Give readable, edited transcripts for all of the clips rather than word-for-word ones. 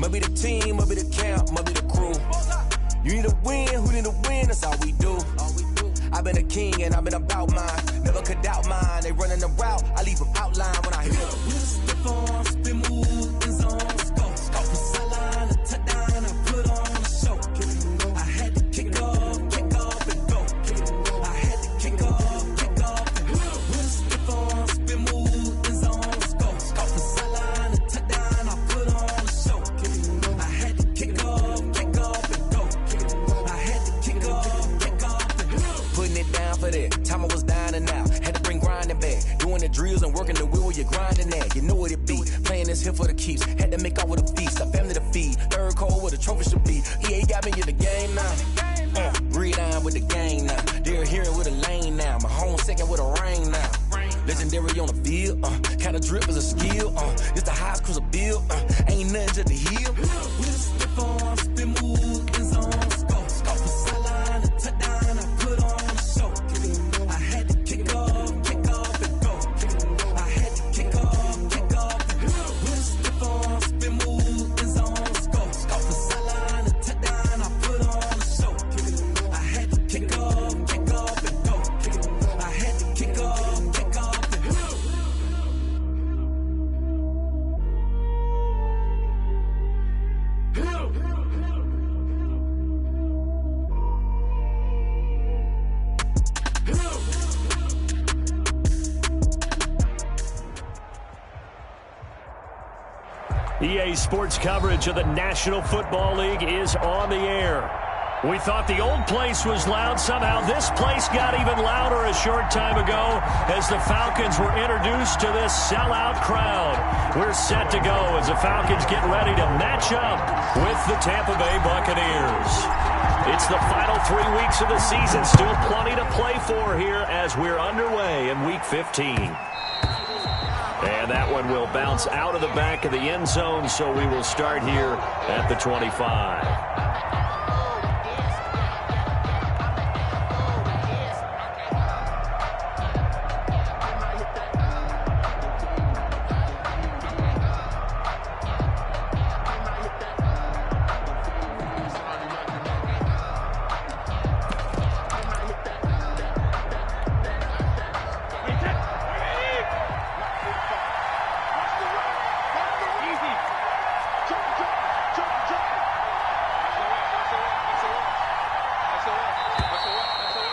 Maybe the team, maybe the camp, maybe the crew. You need a win, who need a win, that's all we do. I've been a king and I've been about mine. Never could doubt mine, they running the route, I leave them outline when I hit them. Spin on, spin move, in zone, scope. From sideline to touchdown, I put on a show. I had to kick off and go. I had to kick off and go. Spin on, spin move, in zone, scope. From sideline to touchdown, I put on a show. I had to kick off and go. I had to kick off and go. Putting it down for that. Time I was dying and out. Had to bring grinding back. Doing the drills and working the wheel where you're grinding at. You know what it be. Playing this here for the keeps. Had to make out with a feast. A family to feed. Third cold where the trophy should be. EA got me in the game now. Read on with the game now. They're hearing with a lane now. My home second with a rain now. Legendary on the field. Kind of drip is a skill. It's the highest cruiser bill. Ain't nothing just to heal. Spin on, spin move, in zone, scope. From sideline to touchdown, I put on a show. I had to kick off and go. I had to kick off and go. Spin on, spin move, in zone, scope. From sideline to touchdown, I put on a show. I had to kick off and go. I had to kick off and go. EA Sports coverage of the National Football League is on the air. We thought the old place was loud. Somehow this place got even louder a short time ago as the Falcons were introduced to this sellout crowd. We're set to go as the Falcons get ready to match up with the Tampa Bay Buccaneers. It's the final 3 weeks of the season. Still plenty to play for here as we're underway in Week 15. And that one will bounce out of the back of the end zone, so we will start here at the 25.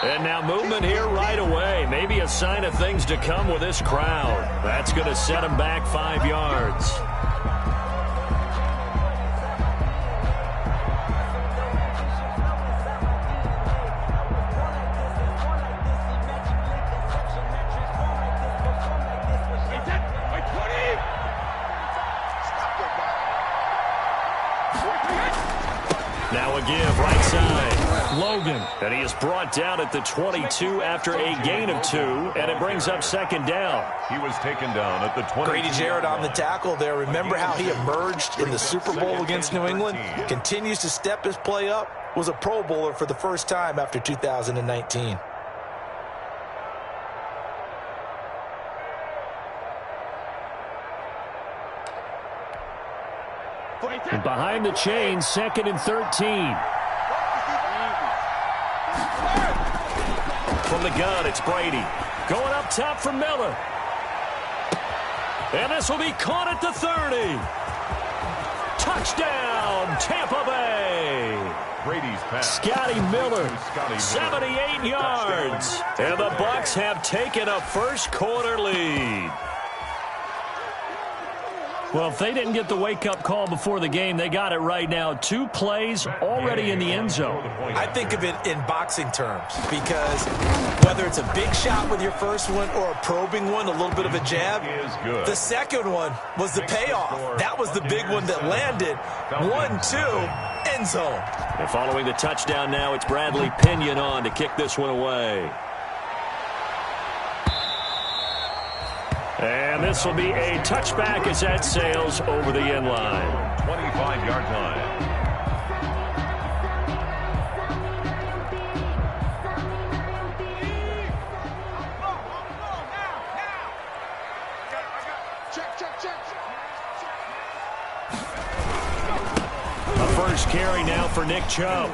And now movement here right away. Maybe a sign of things to come with this crowd. That's going to set them back 5 yards. Now a give right side. Logan. And he is brought down at the 22 after a gain of 2, and it brings up second down. He was taken down at the 22. Grady Jarrett on the tackle there. Remember how he emerged in the Super Bowl against New England? Continues to step his play up. Was a Pro Bowler for the first time after 2019. And behind the chain, 2nd and 13. From the gun, it's Brady. Going up top for Miller. And this will be caught at the 30. Touchdown, Tampa Bay. Brady's pass. Scotty Miller, 78 yards. And the Bucs have taken a first quarter lead. Well, if they didn't get the wake-up call before the game, they got it right now. 2 plays already in the end zone. I think of it in boxing terms because whether it's a big shot with your first one or a probing one, a little bit of a jab, the second one was the payoff. That was the big one that landed. 1-2, end zone. And following the touchdown now, it's Bradley Pinion on to kick this one away. And this will be a touchback as that sails over the end line. 25-yard line. first carry now for Nick Chubb.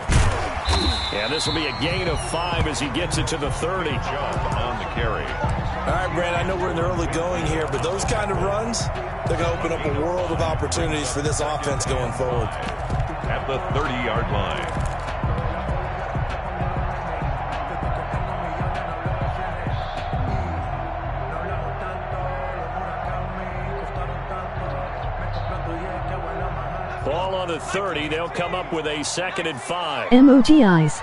And this will be a gain of 5 as he gets it to the 30. Chubb on the carry. All right, Brandon, I know we're in the early going here, but those kind of runs, they're going to open up a world of opportunities for this offense going forward. At the 30-yard line. Ball on the 30. They'll come up with a 2nd and 5. MOTIs.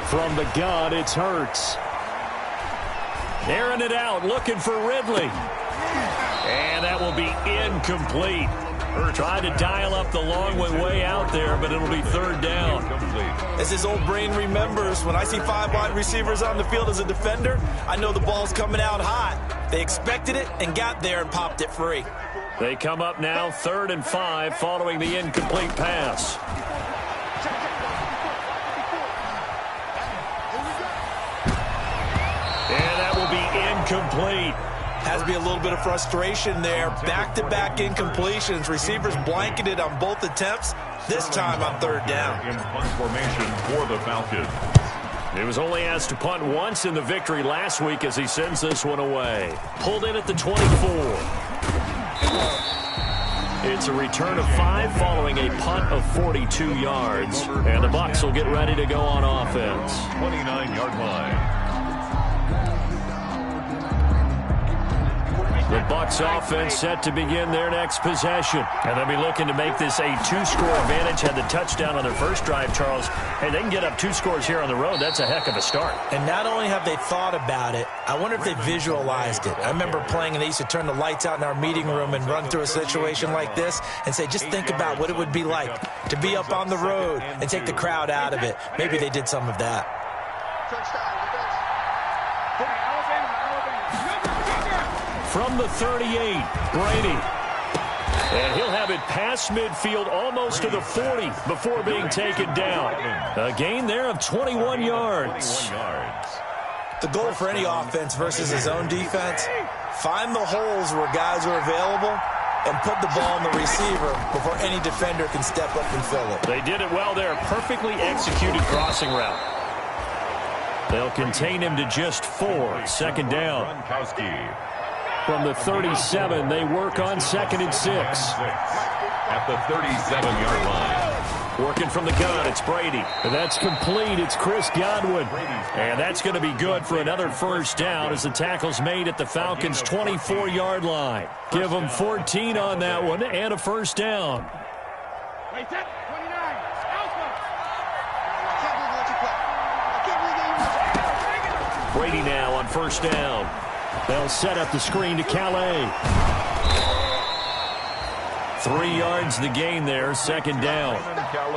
From the gun, it's Hurts. Airing it out, looking for Ridley. And that will be incomplete. Tried to dial up the long way out there, but it'll be 3rd down. As his old brain remembers, when I see 5 wide receivers on the field as a defender, I know the ball's coming out hot. They expected it and got there and popped it free. They come up now 3rd and 5 following the incomplete pass. And that will be incomplete. Has to be a little bit of frustration there. Back-to-back incompletions. Receivers blanketed on both attempts, this time on 3rd down. In punt formation for the Falcons. He was only asked to punt once in the victory last week as he sends this one away. Pulled in at the 24. It's a return of 5 following a punt of 42 yards. And the Bucs will get ready to go on offense. 29-yard line. The Bucs offense set to begin their next possession. And they'll be looking to make this a 2-score advantage. Had the touchdown on their first drive, Charles. Hey, they can get up 2 scores here on the road. That's a heck of a start. And not only have they thought about it, I wonder if they visualized it. I remember playing and they used to turn the lights out in our meeting room and run through a situation like this and say, just think about what it would be like to be up on the road and take the crowd out of it. Maybe they did some of that. From the 38, Brady. And he'll have it past midfield almost to the 40 before being taken down. A gain there of 21 yards. The goal for any offense versus his own defense, find the holes where guys are available and put the ball on the receiver before any defender can step up and fill it. They did it well there. Perfectly executed crossing route. They'll contain him to just 4. 2nd down. From the 37, they work on 2nd and 6. At the 37-yard line. Working from the gun, it's Brady. And that's complete. It's Chris Godwin. And that's going to be good for another 1st down as the tackle's made at the Falcons' 24-yard line. Give them 14 on that one and a 1st down. Brady now on 1st down. They'll set up the screen to Calais. 3 yards the gain there, 2nd down.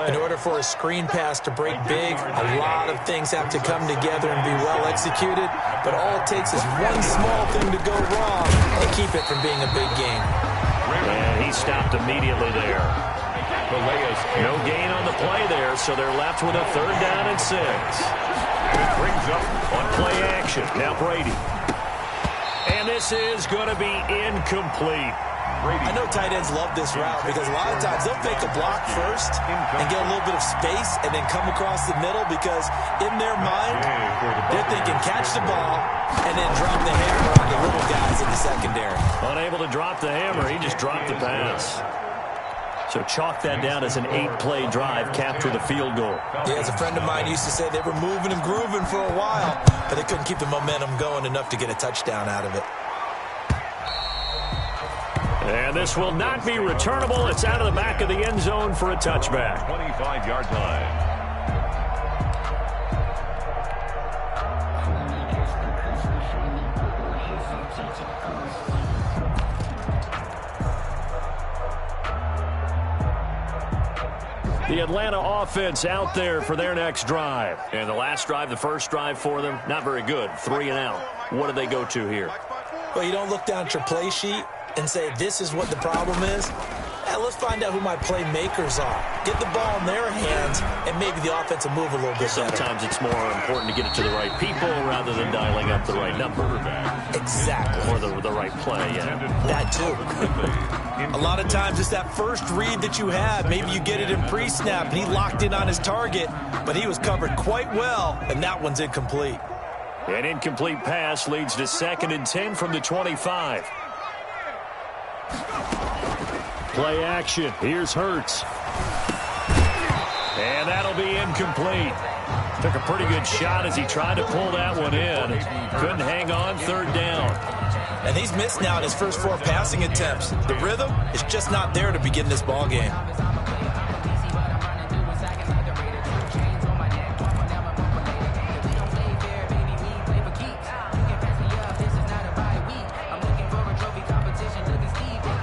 In order for a screen pass to break big, a lot of things have to come together and be well executed, but all it takes is one small thing to go wrong and keep it from being a big gain. And he stopped immediately there. No gain on the play there, so they're left with a 3rd down and 6. It brings up on play action. Now Brady. And this is going to be incomplete. I know tight ends love this route because a lot of times they'll fake a block first and get a little bit of space and then come across the middle because in their mind, they're thinking catch the ball and then drop the hammer on the little guys in the secondary. Unable to drop the hammer, he just dropped the pass. So chalk that down as an 8-play drive capped with a field goal. Yeah, as a friend of mine used to say, they were moving and grooving for a while, but they couldn't keep the momentum going enough to get a touchdown out of it. And this will not be returnable. It's out of the back of the end zone for a touchback. 25-yard line. The Atlanta offense out there for their next drive. And the last drive, the first drive for them, not very good. 3 and out. What do they go to here? Well, you don't look down at your play sheet and say, this is what the problem is. Let's find out who my playmakers are. Get the ball in their hands and maybe the offense will move a little bit better. Sometimes it's more important to get it to the right people rather than dialing up the right number. Exactly. Or the right play, yeah. That too. A lot of times it's that first read that you have. Maybe you get it in pre-snap, and he locked in on his target, but he was covered quite well, and that one's incomplete. An incomplete pass leads to 2nd and 10 from the 25. Play action. Here's Hurts. And that'll be incomplete. Took a pretty good shot as he tried to pull that one in. Couldn't hang on, 3rd down. And he's missed now in his first 4 passing attempts. The rhythm is just not there to begin this ball game.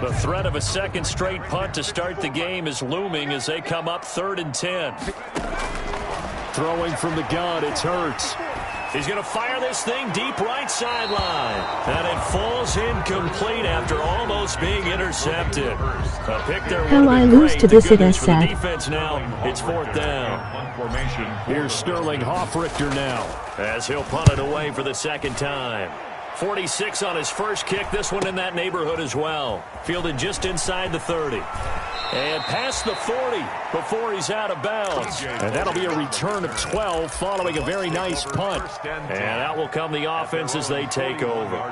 The threat of a 2nd straight punt to start the game is looming as they come up 3rd and 10. Throwing from the gun, it's Hurts. He's going to fire this thing deep right sideline. And it falls incomplete after almost being intercepted. A pick there How I lose to this against for the defense now. It's 4th down. Here's Sterling Hoffrichter now as he'll punt it away for the 2nd time. 46 on his first kick. This one in that neighborhood as well. Fielded just inside the 30. And past the 40 before he's out of bounds. And that'll be a return of 12 following a very nice punt. And out will come the offense as they take over.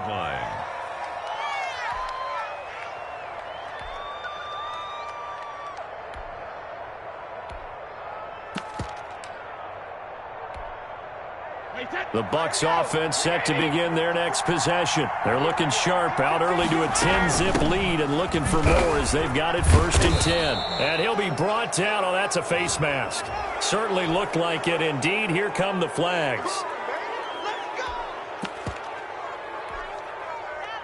The Bucs offense set to begin their next possession. They're looking sharp, out early to a 10-zip lead and looking for more as they've got it 1st and 10. And he'll be brought down. Oh, that's a face mask. Certainly looked like it. Indeed, here come the flags.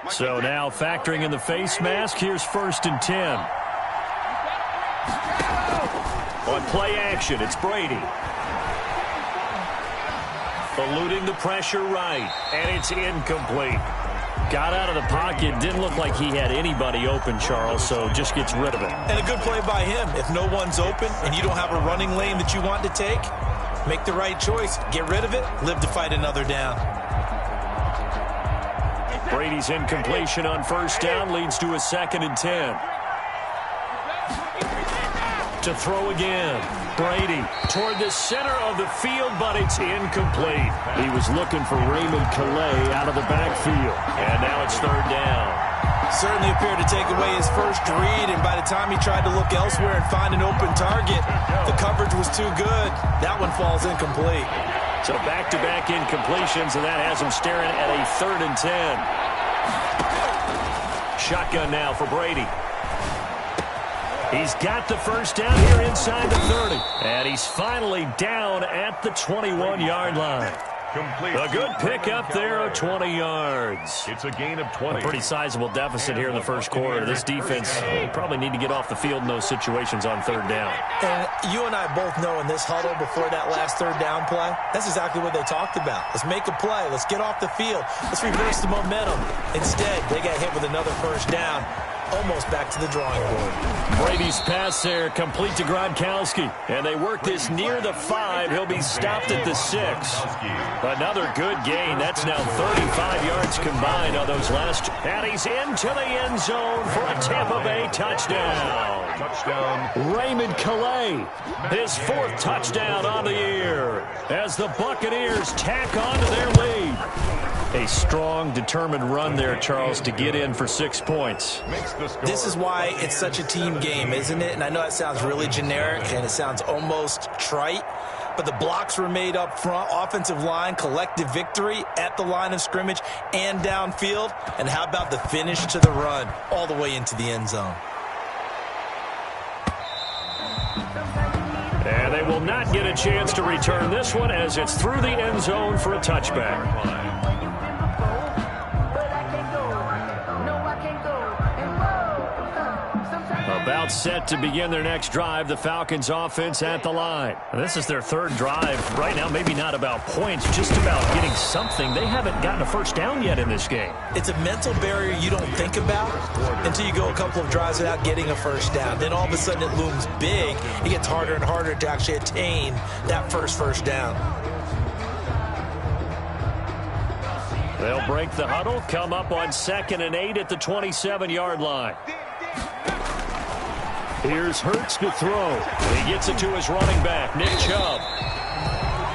So now factoring in the face mask, here's 1st and 10. On play action, it's Brady. Eluding the pressure right, and it's incomplete. Got out of the pocket, didn't look like he had anybody open, Charles, so just gets rid of it. And a good play by him. If no one's open and you don't have a running lane that you want to take, make the right choice. Get rid of it, live to fight another down. Brady's incompletion on 1st down leads to a 2nd and 10. To throw again. Brady toward the center of the field, but it's incomplete. He was looking for Raymond Calais out of the backfield. And now it's 3rd down. Certainly appeared to take away his first read, and by the time he tried to look elsewhere and find an open target, the coverage was too good. That one falls incomplete. So back-to-back incompletions, and that has him staring at a 3rd and 10. Shotgun now for Brady. He's got the 1st down here inside the 30. And he's finally down at the 21-yard line. A good pickup there of 20 yards. It's a gain of 20. A pretty sizable deficit here in the first quarter. This defense will probably need to get off the field in those situations on 3rd down. And you and I both know in this huddle before that last 3rd down play, that's exactly what they talked about. Let's make a play. Let's get off the field. Let's reverse the momentum. Instead, they got hit with another 1st down. Almost back to the drawing board. Brady's pass there, complete to Gronkowski. And they work this near the 5. He'll be stopped at the 6. Another good gain. That's now 35 yards combined on those last. And he's into the end zone for a Tampa Bay touchdown. Raymond Calais, his 4th touchdown on the year as the Buccaneers tack on to their lead. A strong, determined run there, Charles, to get in for 6 points. This is why it's such a team game, isn't it? And I know that sounds really generic and it sounds almost trite, but the blocks were made up front, offensive line, collective victory at the line of scrimmage and downfield. And how about the finish to the run all the way into the end zone? And they will not get a chance to return this one as it's through the end zone for a touchback. About set to begin their next drive, the Falcons offense at the line. And this is their 3rd drive. Right now, maybe not about points, just about getting something. They haven't gotten a 1st down yet in this game. It's a mental barrier you don't think about until you go a couple of drives without getting a 1st down. Then all of a sudden it looms big. It gets harder and harder to actually attain that first down. They'll break the huddle, come up on 2nd and 8 at the 27-yard line. Here's Hurts to throw. He gets it to his running back, Nick Chubb.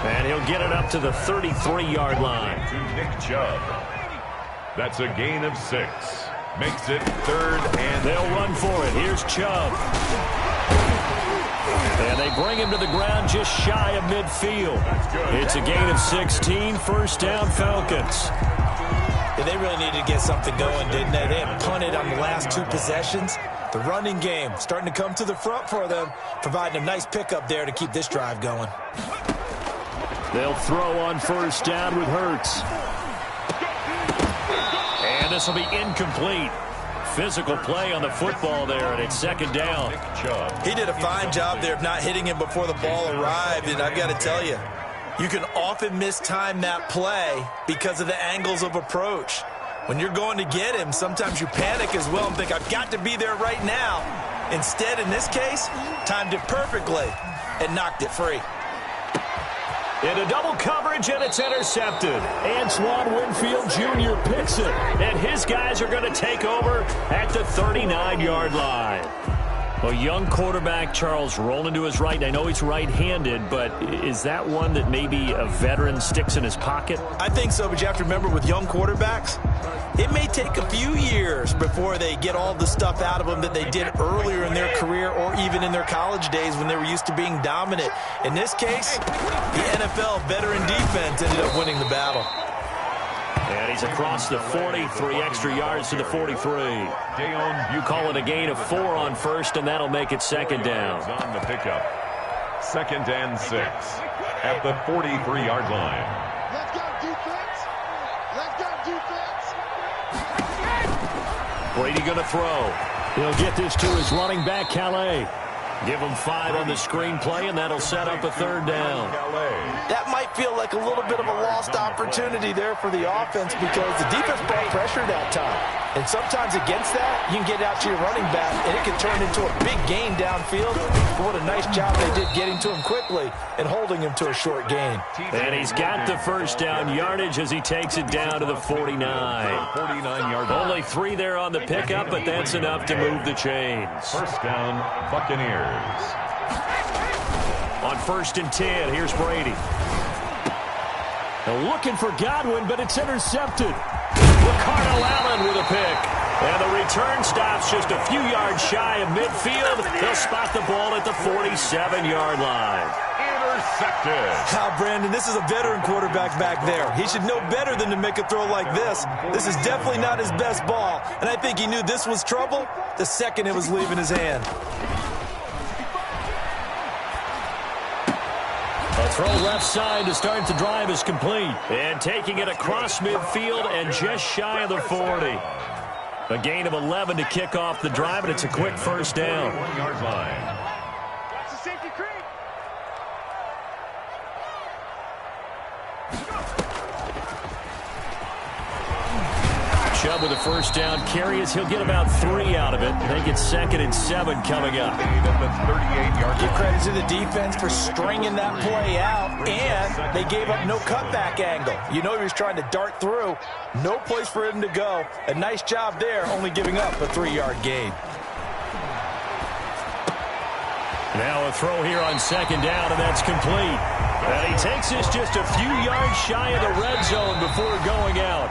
And he'll get it up to the 33-yard line. To Nick Chubb. That's a gain of 6. Makes it 3rd and they'll run for it. Here's Chubb. And they bring him to the ground just shy of midfield. It's a gain of 16, first down Falcons. Yeah, they really needed to get something going, didn't they? They had punted on the last 2 possessions. The running game starting to come to the front for them, providing a nice pickup there to keep this drive going. They'll throw on first down with Hurts. And this will be incomplete. Physical play on the football there, and it's second down. He did a fine job there of not hitting him before the ball arrived, and I've got to tell you, you can often mistime that play because of the angles of approach. When you're going to get him, sometimes you panic as well and think, I've got to be there right now. Instead, in this case, timed it perfectly and knocked it free. Into double coverage, and it's intercepted. Antoine Winfield Jr. picks it, and his guys are going to take over at the 39-yard line. A young quarterback, Charles, rolling to his right. I know he's right-handed, but is that one that maybe a veteran sticks in his pocket? I think so, but you have to remember with young quarterbacks, it may take a few years before they get all the stuff out of them that they did earlier in their career or even in their college days when they were used to being dominant. In this case, the NFL veteran defense ended up winning the battle. And he's across the 40, 3 extra yards to the 43. You call it a gain of 4 on first, and that'll make it second down. On the pickup. 2nd and 6 at the 43-yard line. Let's go, defense. Let's go, defense. Brady going to throw. He'll get this to his running back, Calais. Give him 5 on the screen play, and that'll set up a 3rd down. That might feel like a little bit of a lost opportunity there for the offense because the defense brought pressure that time. And sometimes against that, you can get out to your running back, and it can turn into a big gain downfield. But what a nice job they did getting to him quickly and holding him to a short gain. And he's got the first down yardage as he takes it down to the 49. 49-yard line. Only 3 there on the pickup, but that's enough to move the chains. First down, Buccaneers. On 1st and 10, here's Brady. Now looking for Godwin, but it's intercepted. Ricardo Allen with a pick. And the return stops just a few yards shy of midfield. They'll spot the ball at the 47-yard line. Intercepted. Now, Brandon, this is a veteran quarterback back there. He should know better than to make a throw like this. This is definitely not his best ball, and I think he knew this was trouble the second it was leaving his hand. A throw left side to start the drive is complete. And taking it across midfield and just shy of the 40. A gain of 11 to kick off the drive, and it's a quick first down. 1-yard line. Watch the safety creep. Chubb with a first down carry as he'll get about 3 out of it. They get 2nd and 7 coming up. At the 38-yard Give line. credit to the defense for stringing that play out, and they gave up no cutback angle. You know he was trying to dart through. No place for him to go. A nice job there, only giving up a 3-yard gain. Now a throw here on 2nd down, and that's complete. And he takes this just a few yards shy of the red zone before going out.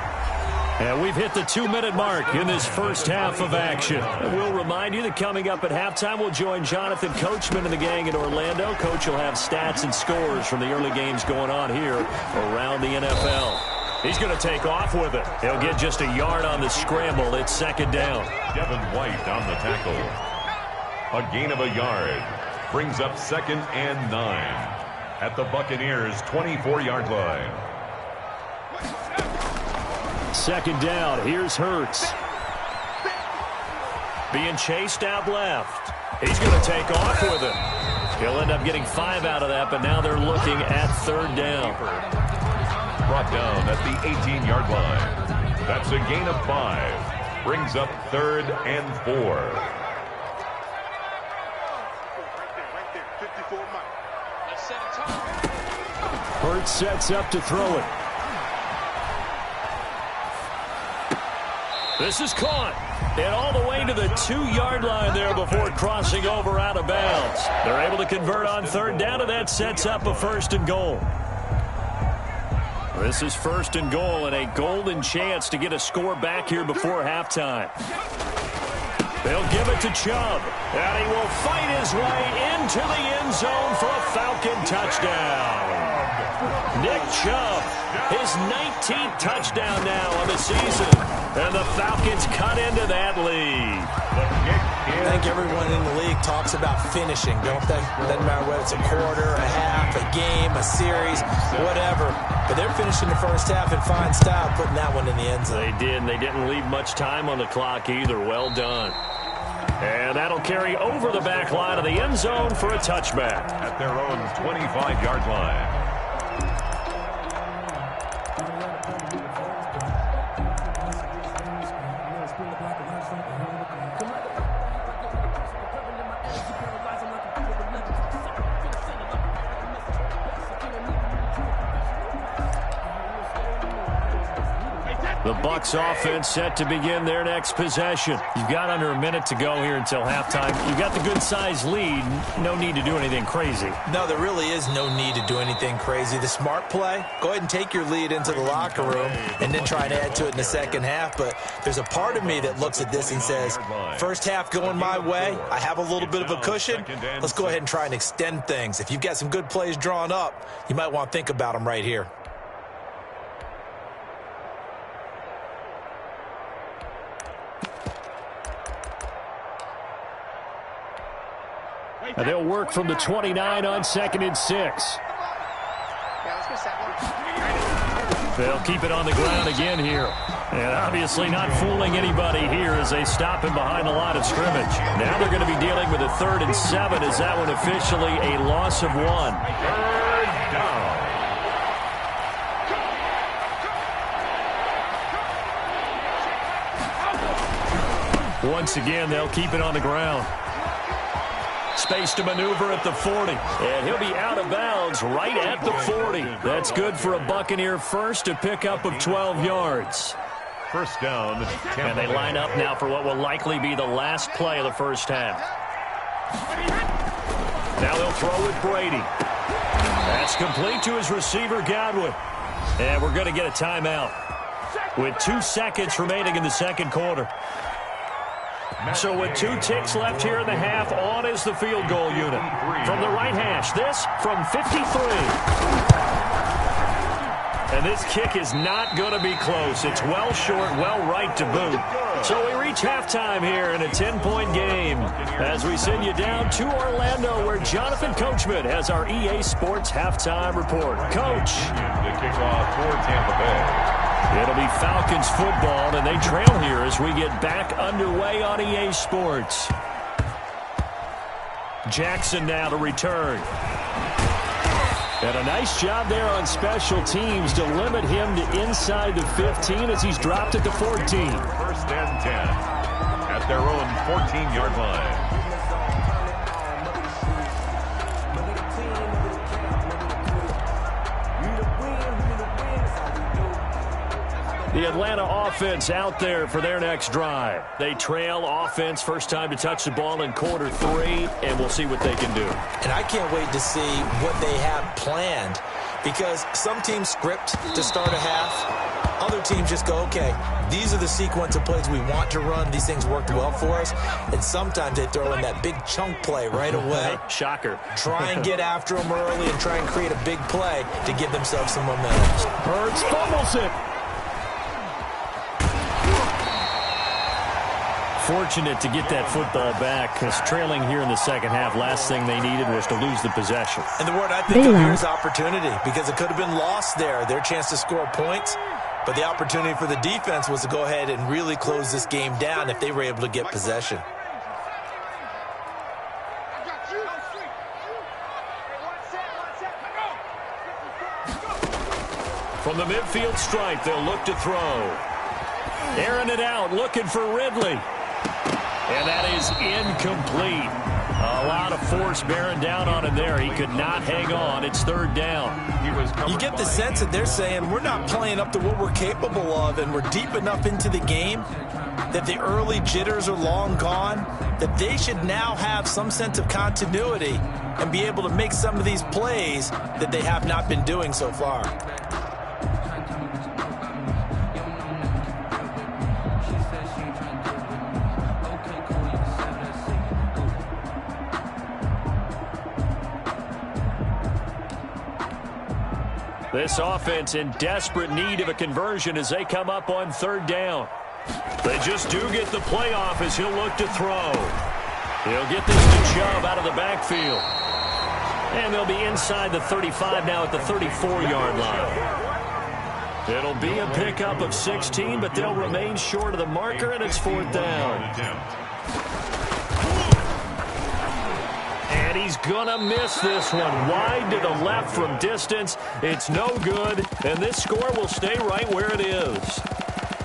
And we've hit the 2-minute mark in this first half of action. And we'll remind you that coming up at halftime, we'll join Jonathan Coachman and the gang in Orlando. Coach will have stats and scores from the early games going on here around the NFL. He's going to take off with it. He'll get just a yard on the scramble. It's 2nd down. Devin White on the tackle. A gain of a yard. Brings up 2nd and 9 at the Buccaneers' 24-yard line. 2nd down. Here's Hurts. Being chased out left. He's going to take off with it. He'll end up getting 5 out of that, but now they're looking at 3rd down. Brought down at the 18-yard line. That's a gain of 5. Brings up 3rd and 4. Right there. 54 miles. Hurts sets up to throw it. This is caught. And all the way to the 2-yard line there before crossing over out of bounds. They're able to convert on third down, and that sets up a 1st and goal. This is 1st and goal and a golden chance to get a score back here before halftime. They'll give it to Chubb, and he will fight his way into the end zone for a Falcon touchdown. Nick Chubb, his 19th touchdown now of the season, and the Falcons cut into that lead. I think everyone in the league talks about finishing, don't they? Doesn't matter whether it's a quarter, a half, a game, a series, whatever. But they're finishing the first half in fine style, putting that one in the end zone. They did, and they didn't leave much time on the clock either. Well done. And that'll carry over the back line of the end zone for a touchback. At their own 25-yard line. The Bucs offense set to begin their next possession. You've got under a minute to go here until halftime. You've got the good-sized lead. No need to do anything crazy. No, there really is no need to do anything crazy. The smart play, go ahead and take your lead into the locker room and then try and add to it in the second half. But there's a part of me that looks at this and says, first half going my way, I have a little bit of a cushion. Let's go ahead and try and extend things. If you've got some good plays drawn up, you might want to think about them right here. And they'll work from the 29 on 2nd and 6. They'll keep it on the ground again here. And obviously not fooling anybody here as they stop him behind the line of scrimmage. Now they're going to be dealing with a 3rd and 7. Is that one officially a loss of 1? 3rd down. Once again, they'll keep it on the ground. Space to maneuver at the 40. And he'll be out of bounds right at the 40. That's good for a Buccaneer first, a pickup of 12 yards. 1st down. And they line up now for what will likely be the last play of the first half. Now they'll throw with Brady. That's complete to his receiver, Godwin. And we're going to get a timeout with 2 seconds remaining in the second quarter. So with 2 ticks left here in the half, on is the field goal unit. From the right hash, this from 53. And this kick is not going to be close. It's well short, well right to boot. So we reach halftime here in a 10-point game as we send you down to Orlando where Jonathan Coachman has our EA Sports halftime report. Coach. The kickoff for Tampa Bay. It'll be Falcons football, and they trail here as we get back underway on EA Sports. Jackson now to return. And a nice job there on special teams to limit him to inside the 15 as he's dropped at the 14. 1st and 10 at their own 14-yard line. The Atlanta offense out there for their next drive. They trail offense, first time to touch the ball in quarter 3, and we'll see what they can do. And I can't wait to see what they have planned because some teams script to start a half. Other teams just go, okay, these are the sequence of plays we want to run. These things worked well for us. And sometimes they throw in that big chunk play right away. Shocker. Try and get after them early and try and create a big play to give themselves some momentum. Hurts fumbles it. Fortunate to get that football back because trailing here in the second half, last thing they needed was to lose the possession. And the word I think of here is opportunity because it could have been lost there. Their chance to score points, but the opportunity for the defense was to go ahead and really close this game down if they were able to get possession. From the midfield stripe, they'll look to throw. Airing it out, looking for Ridley. And that is incomplete. A lot of force bearing down on him there. He could not hang on. It's 3rd down. You get the sense that they're saying we're not playing up to what we're capable of and we're deep enough into the game. that the early jitters are long gone, that they should now have some sense of continuity and be able to make some of these plays that they have not been doing so far. This offense in desperate need of a conversion as they come up on third down. They just do get the playoff as he'll look to throw. He'll get this to Chubb out of the backfield. And they'll be inside the 35 now at the 34-yard line. It'll be a pickup of 16, but they'll remain short of the marker, and it's fourth down. And he's going to miss this one. Wide to the left from distance. It's no good, and this score will stay right where it is.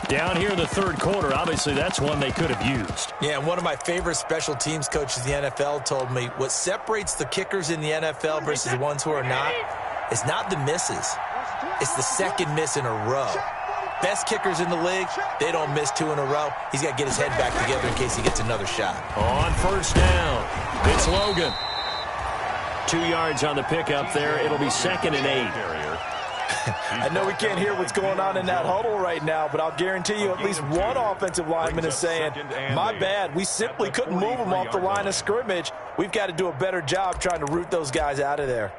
Down here in the third quarter, obviously that's one they could have used. Yeah, and one of my favorite special teams coaches in the NFL told me what separates the kickers in the NFL versus the ones who are not is not the misses. It's the second miss in a row. Best kickers in the league, they don't miss two in a row. He's got to get his head back together in case he gets another shot. On first down, it's Logan. 2 yards on the pickup there. It'll be 2nd and 8. I know we can't hear what's going on in that huddle right now, but I'll guarantee you at least one offensive lineman is saying, my bad, we simply couldn't move them off the line of scrimmage. We've got to do a better job trying to root those guys out of there.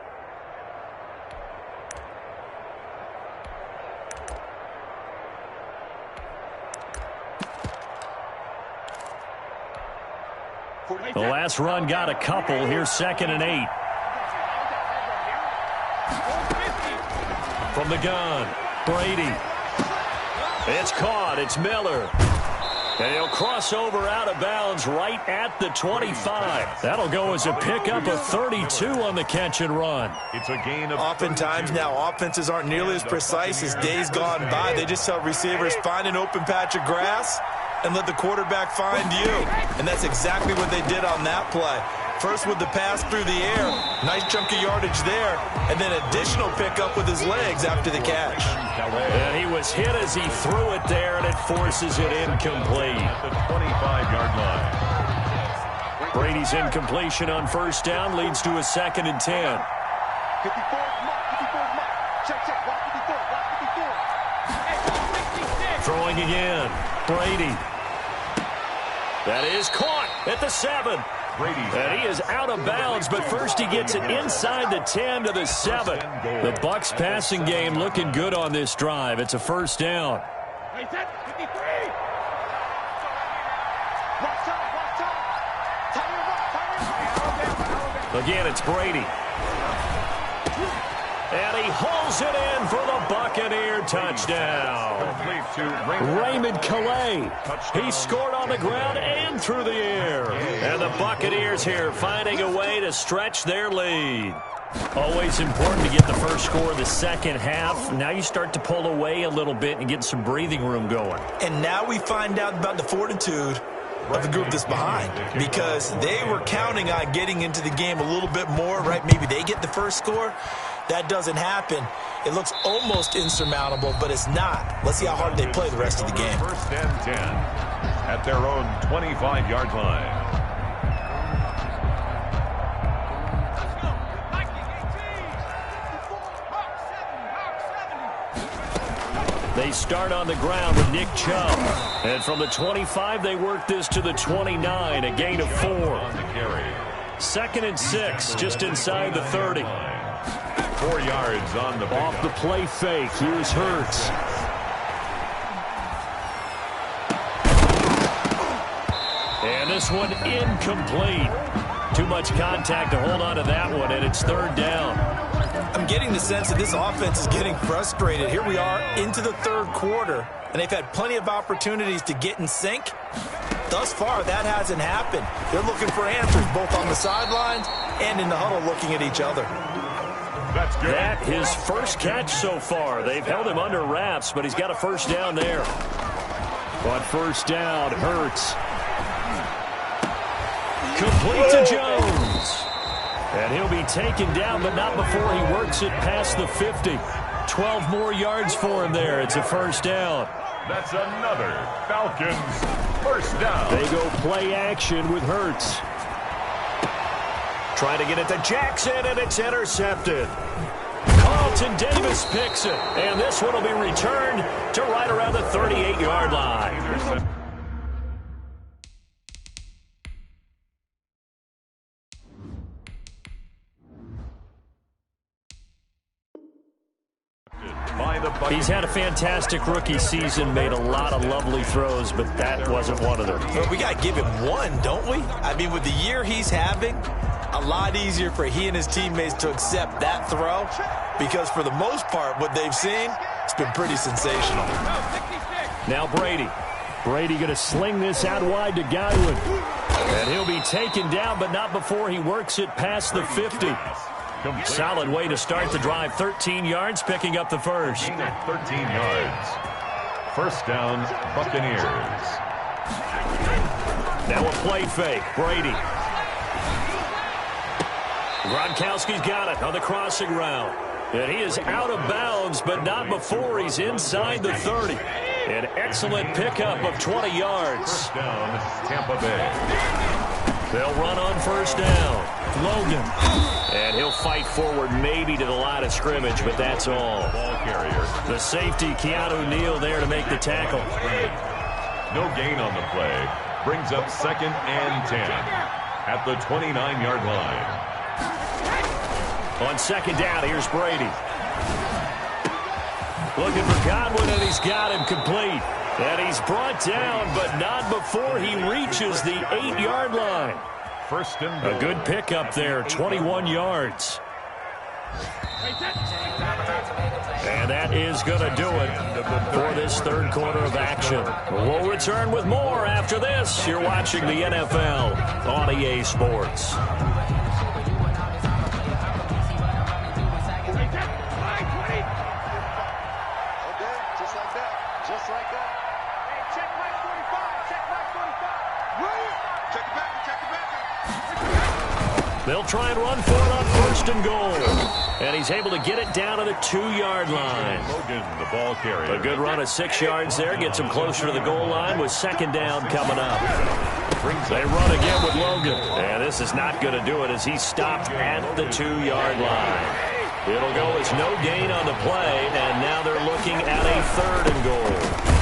The last run got a couple. Here's 2nd and 8. From the gun, Brady. It's caught. It's Miller. And he'll cross over out of bounds right at the 25. That'll go as a pickup of 32 on the catch and run. It's a gain of Oftentimes now offenses aren't nearly as precise as days gone by. They just tell receivers, find an open patch of grass and let the quarterback find you. And that's exactly what they did on that play. First with the pass through the air, nice chunk of yardage there, and then additional pickup with his legs after the catch. And he was hit as he threw it there, and it forces it incomplete. At the 25-yard line. Brady's incompletion on first down leads to a 2nd and 10. 54, check, block 54. Throwing again, Brady. That is caught at the 7. And he is out of bounds, but first he gets it inside the 10 to the 7. The Bucs passing game looking good on this drive. It's a first down. Again, it's Brady. And he hauls it in for the Buccaneer touchdown. Raymond Calais. He scored on the ground and through the air. And the Buccaneers here finding a way to stretch their lead. Always important to get the first score of the second half. Now you start to pull away a little bit and get some breathing room going. And now we find out about the fortitude of the group that's behind, because they were counting on getting into the game a little bit more, right? Maybe they get the first score. That doesn't happen. It looks almost insurmountable, but it's not. Let's see how hard they play the rest of the game. First and 10 at their own 25-yard line. They start on the ground with Nick Chubb. And from the 25, they work this to the 29, a gain of 4. 2nd and 6, just inside the 30. 4 yards on the pickup. Off the play fake, here's Hurts. And this one incomplete. Too much contact to hold on to that one, and it's 3rd down. I'm getting the sense that this offense is getting frustrated. Here we are into the 3rd quarter, and they've had plenty of opportunities to get in sync. Thus far, that hasn't happened. They're looking for answers both on the sidelines and in the huddle looking at each other. That's good. That his first catch so far. They've held him under wraps, but he's got a first down there. On first down, Hurts. Complete to Jones. And he'll be taken down, but not before he works it past the 50. 12 more yards for him there. It's a first down. That's another Falcons First down. They go play action with Hurts. Trying to get it to Jackson, and it's intercepted. Carlton Davis picks it, and this one will be returned to right around the 38-yard line. He's had a fantastic rookie season, made a lot of lovely throws, but that wasn't one of them. Well, we got to give him one, don't we? I mean, with the year he's having, a lot easier for he and his teammates to accept that throw because for the most part, what they've seen, it's been pretty sensational. Now Brady. Brady going to sling this out wide to Godwin. And he'll be taken down, but not before he works it past the 50. Solid way to start the drive. 13 yards, picking up the first. 13 yards. First down, Buccaneers. Now a play fake. Brady. Gronkowski's got it on the crossing route. And he is out of bounds, but not before he's inside the 30. An excellent pickup of 20 yards. First down, Tampa Bay. They'll run on first down. Logan. And he'll fight forward maybe to the line of scrimmage, but that's all. Ball carrier. The safety, Keanu Neal, there to make the tackle. No gain on the play. Brings up 2nd and 10 at the 29-yard line. On second down, here's Brady. Looking for Godwin, and he's got him complete. And he's brought down, but not before he reaches the 8-yard line. First and goal. A good pickup there, 21 yards. And that is going to do it for this third quarter of action. We'll return with more after this. You're watching the NFL on EA Sports. They'll try and run for it on first and goal. And he's able to get it down to the 2-yard line. Logan, the ball carrier. A good run of 6 yards there. Gets him closer to the goal line with second down coming up. They run again with Logan. And this is not going to do it as he's stopped at the 2-yard line. It'll go as no gain on the play. And now they're looking at a third and goal.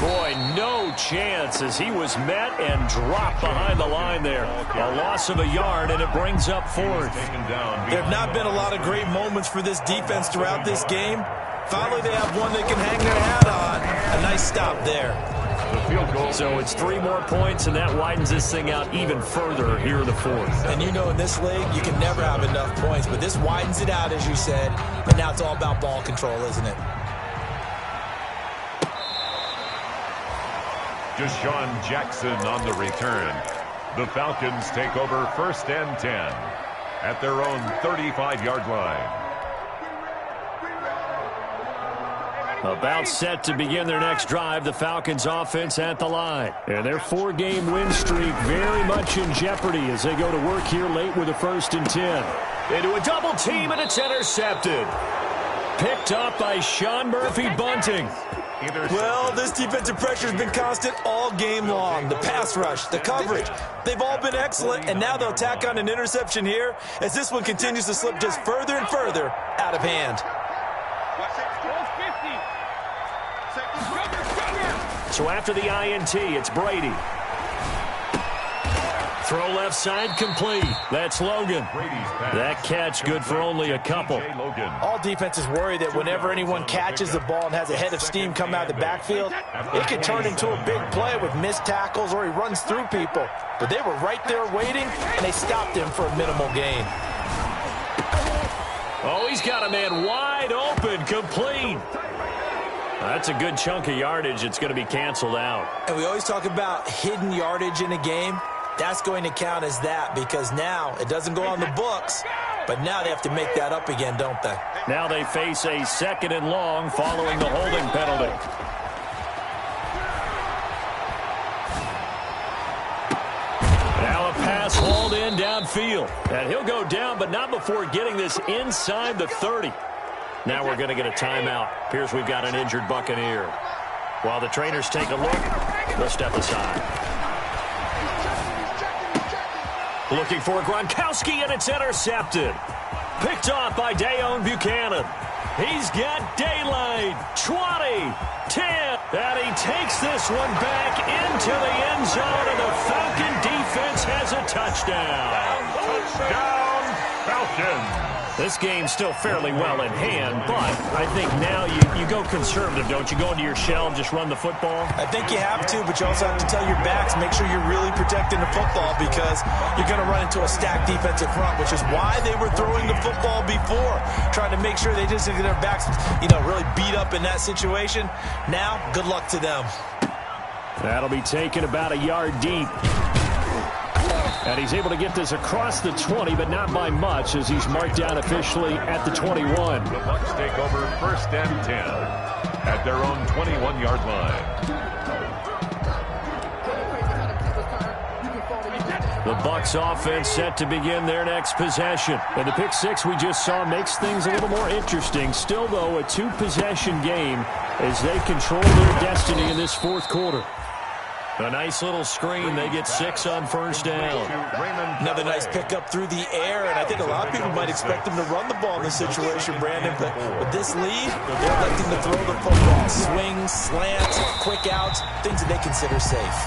Boy, no chance as he was met and dropped behind the line there. A loss of a yard, and it brings up fourth. There have not been a lot of great moments for this defense throughout this game. Finally, they have one they can hang their hat on. A nice stop there. So it's 3 more points, and that widens this thing out even further here in the fourth. And you know in this league, you can never have enough points, but this widens it out, as you said. And now it's all about ball control, isn't it? Deshaun Jackson on the return. The Falcons take over first and 10 at their own 35-yard line. About set to begin their next drive, the Falcons offense at the line. And their 4-game win streak very much in jeopardy as they go to work here late with a first and 10. Into a double team, and it's intercepted. Picked up by Sean Murphy-Bunting. Well, this defensive pressure has been constant all game long. The pass rush, the coverage, they've all been excellent, and now they'll tack on an interception here as this one continues to slip just further and further out of hand. So after the INT, it's Brady. Throw left side complete. That's Logan. That catch good for only a couple. All defenses worry that whenever anyone catches the ball and has a head of steam come out of the backfield, it can turn into a big play with missed tackles or he runs through people. But they were right there waiting, and they stopped him for a minimal gain. Oh, he's got a man wide open, complete. That's a good chunk of yardage. It's going to be canceled out. And we always talk about hidden yardage in a game. That's going to count as that because now it doesn't go on the books, but now they have to make that up again, don't they? Now they face a 2nd and long following the holding penalty. Now a pass hauled in downfield. And he'll go down, but not before getting this inside the 30. Now we're going to get a timeout. Appears we've got an injured Buccaneer. While the trainers take a look, The step aside. Looking for Gronkowski, and it's intercepted. Picked off by Dayon Buchanan. He's got daylight. 20, 10. And he takes this one back into the end zone, and the Falcon defense has a touchdown. Touchdown, Falcons. This game's still fairly well in hand, but I think now you go conservative, don't you? Go into your shell and just run the football? I think you have to, but you also have to tell your backs, make sure you're really protecting the football because you're going to run into a stacked defensive front, which is why they were throwing the football before, trying to make sure they just get their backs, really beat up in that situation. Now, good luck to them. That'll be taken about a yard deep. And he's able to get this across the 20, but not by much, as he's marked down officially at the 21. The Bucs take over 1st and 10 at their own 21-yard line. The Bucs offense set to begin their next possession. And the pick six we just saw makes things a little more interesting. Still, though, a two-possession game as they control their destiny in this fourth quarter. A nice little screen. They get 6 on first down. Another nice pickup through the air, and I think a lot of people might expect them to run the ball in this situation, Brandon, but with this lead, they're electing to throw the football. Swings, slants, quick outs, things that they consider safe.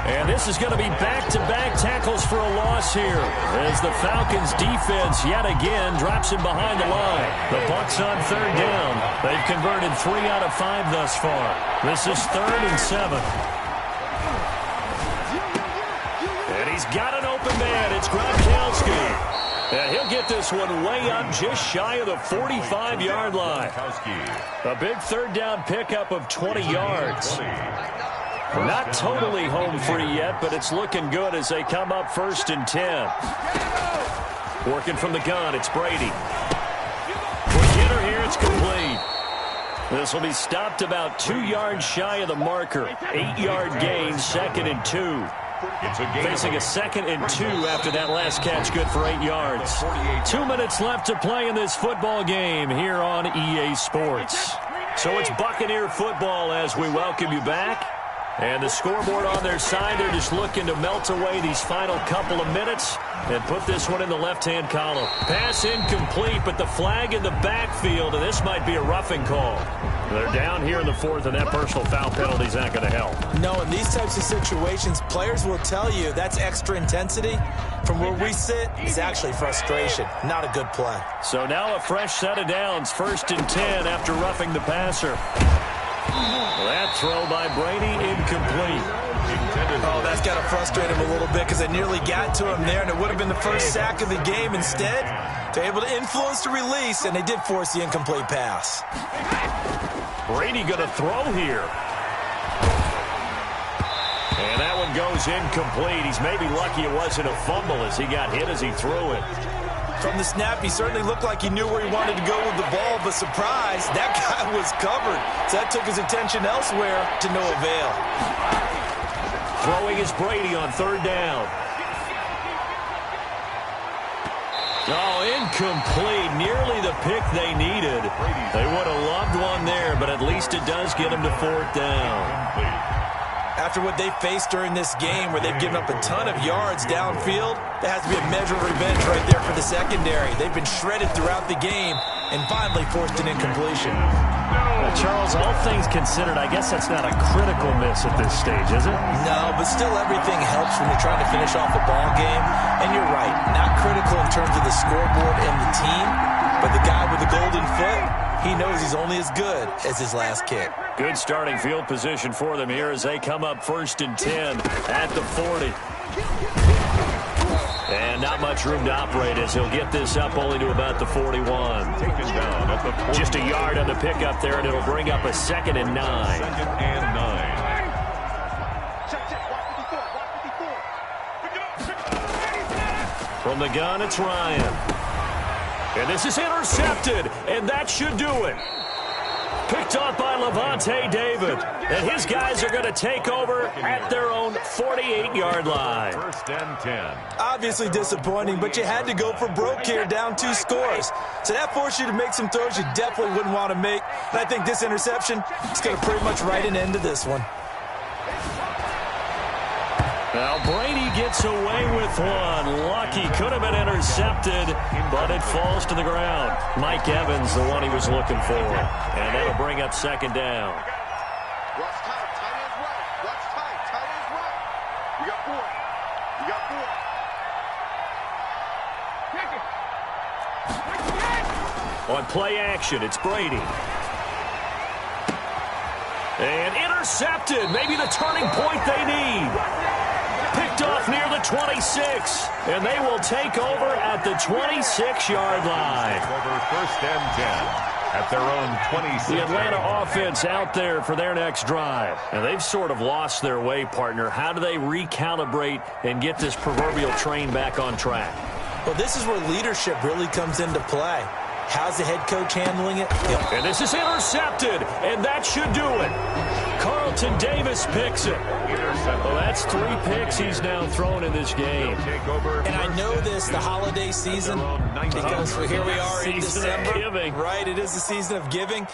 And this is going to be back-to-back tackles for a loss here as the Falcons defense yet again drops him behind the line. The Bucs on third down. They've converted 3 out of 5 thus far. This is 3rd and 7. And he's got an open man. It's Gronkowski. And he'll get this one way up just shy of the 45-yard line. A big third down pickup of 20 yards. Not totally home free yet, but it's looking good as they come up 1st and 10. Working from the gun, it's Brady. Quick hitter here, it's complete. This will be stopped about 2 yards shy of the marker. 8-yard gain, 2nd and 2. Facing a 2nd and 2 after that last catch, good for 8 yards. 2 minutes left to play in this football game here on EA Sports. So it's Buccaneer football as we welcome you back. And the scoreboard on their side, they're just looking to melt away these final couple of minutes and put this one in the left-hand column. Pass incomplete, but the flag in the backfield, and this might be a roughing call. They're down here in the 4th, and that personal foul penalty is not going to help. No, in these types of situations, players will tell you that's extra intensity. From where we sit, it's actually frustration. Not a good play. So now a fresh set of downs, 1st and 10 after roughing the passer. That throw by Brady, incomplete. Oh, that's got to frustrate him a little bit because they nearly got to him there, and it would have been the first sack of the game. Instead, they're able to influence the release, and they did force the incomplete pass. Brady going to throw here. And that one goes incomplete. He's maybe lucky it wasn't a fumble as he got hit as he threw it. From the snap, he certainly looked like he knew where he wanted to go with the ball, but surprise, that guy was covered. So that took his attention elsewhere to no avail. Throwing is Brady on 3rd down. Oh, incomplete. Nearly the pick they needed. They would have loved one there, but at least it does get them to 4th down. After what they faced during this game where they've given up a ton of yards downfield, there has to be a measure of revenge right there for the secondary. They've been shredded throughout the game and finally forced an incompletion. Charles, all things considered, I guess that's not a critical miss at this stage, is it? No, but still everything helps when you're trying to finish off a ball game. And you're right, not critical in terms of the scoreboard and the team, but the guy with the golden foot, he knows he's only as good as his last kick. Good starting field position for them here as they come up 1st and 10 at the 40. And not much room to operate as he'll get this up only to about the 41. Taken down at the 40. Just a yard on the pickup there, and it'll bring up a 2nd and 9. 2nd and 9. From the gun, it's Ryan. And this is intercepted, and that should do it. Picked off by Levante David. And his guys are going to take over at their own 48-yard line. 1st and 10. Obviously disappointing, but you had to go for broke here, down 2 scores. So that forced you to make some throws you definitely wouldn't want to make. And I think this interception is going to pretty much write an end to this one. Now Brady gets away with one. Lucky, could have been intercepted, but it falls to the ground. Mike Evans, the one he was looking for. And that'll bring up second down. Watch tight. Tight ends right. Watch tight. Tight ends right. You got 4. You got 4. On play action, it's Brady. And intercepted. Maybe the turning point they need. Picked off near the 26. And they will take over at the 26-yard line. Over first and 10 at their own 26. The Atlanta offense out there for their next drive. And they've sort of lost their way, partner. How do they recalibrate and get this proverbial train back on track? Well, this is where leadership really comes into play. How's the head coach handling it? And this is intercepted, and that should do it. Carlton Davis picks it. Well, that's 3 picks he's now thrown in this game. And I know this, the holiday season, because here we are in December. Right, it is the season of giving.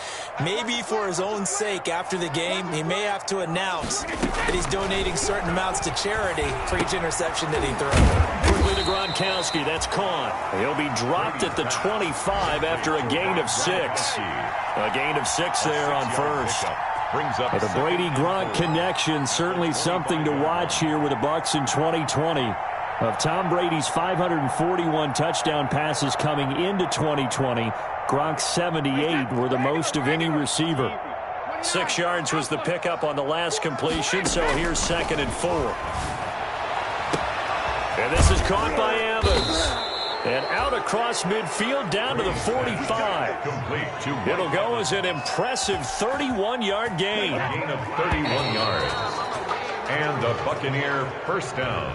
Maybe for his own sake, after the game, he may have to announce that he's donating certain amounts to charity for each interception that he throws. Quickly to Gronkowski, that's caught. He'll be dropped at the 25 after a gain of 6. A gain of 6 there on first. But the Brady-Gronk connection, certainly something to watch here with the Bucs in 2020. Of Tom Brady's 541 touchdown passes coming into 2020, Gronk's 78 were the most of any receiver. 6 yards was the pickup on the last completion, so here's 2nd and 4. And this is caught by Evans. And out across midfield down to the 45. It'll go as an impressive 31-yard gain. A gain of 31 yards. And the Buccaneer first down.